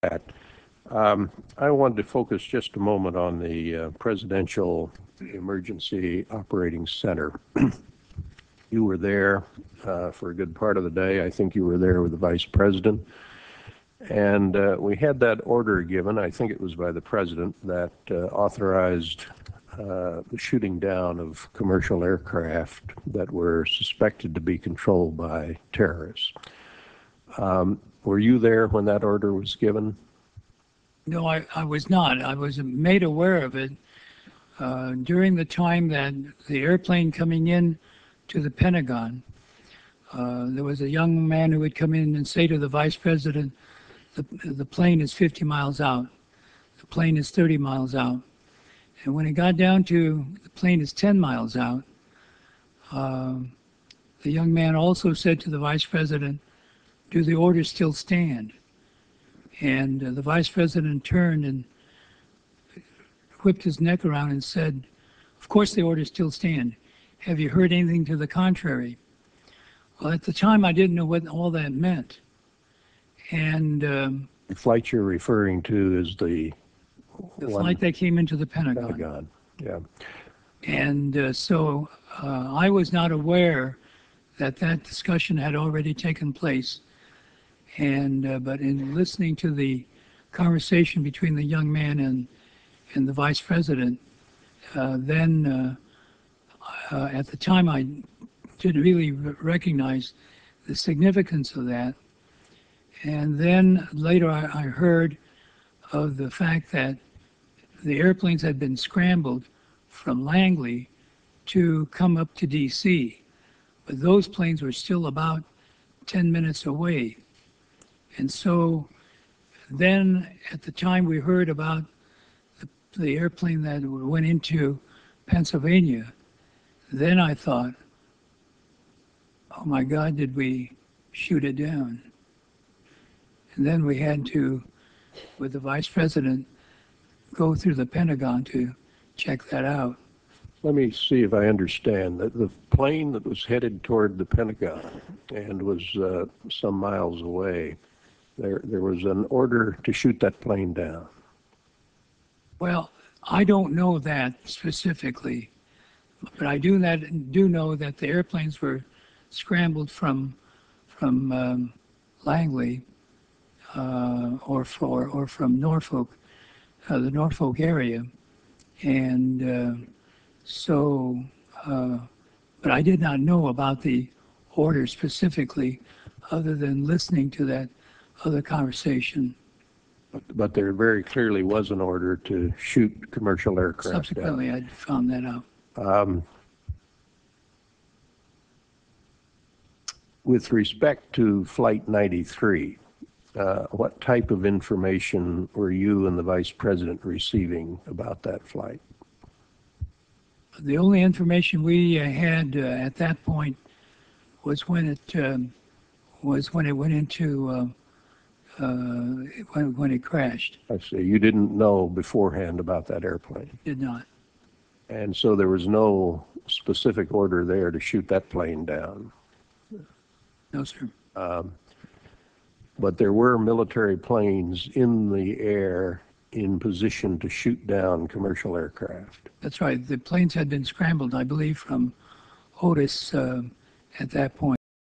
that. I wanted to focus just a moment on the Presidential Emergency Operating Center. You were there for a good part of the day. I think you were there with the Vice President. And we had that order given, I think it was by the President, that authorized the shooting down of commercial aircraft that were suspected to be controlled by terrorists. Were you there when that order was given? No, I was not. I was made aware of it during the time that the airplane coming in to the Pentagon. There was a young man who would come in and say to the Vice President, the plane is 50 miles out. The plane is 30 miles out. And when it got down to the plane is 10 miles out, the young man also said to the Vice President, do the orders still stand? And the Vice President turned and whipped his neck around and said, of course the orders still stand. Have you heard anything to the contrary? Well, at the time I didn't know what all that meant. And the flight you're referring to is the flight that came into the Pentagon. Yeah. And so I was not aware that that discussion had already taken place. And but in listening to the conversation between the young man and the Vice President, then at the time I didn't really recognize the significance of that. And then later I heard of the fact that the airplanes had been scrambled from Langley to come up to DC, but those planes were still about 10 minutes away. And so then at the time we heard about the airplane that went into Pennsylvania, then I thought, oh my God, did we shoot it down? And then we had to, with the Vice President, go through the Pentagon to check that out. Let me see if I understand. The plane that was headed toward the Pentagon and was some miles away, there was an order to shoot that plane down. Well, I don't know that specifically, but I do know that the airplanes were scrambled from Langley or from Norfolk, the Norfolk area, and so. But I did not know about the order specifically, other than listening to that other conversation. But there very clearly was an order to shoot commercial aircraft. Subsequently, I found that out. With respect to Flight 93, what type of information were you and the Vice President receiving about that flight? The only information we had at that point was when it went into when it crashed. I see. You didn't know beforehand about that airplane? Did not. And so there was no specific order there to shoot that plane down? No, sir. But there were military planes in the air in position to shoot down commercial aircraft? That's right. The planes had been scrambled, I believe, from Otis at that point.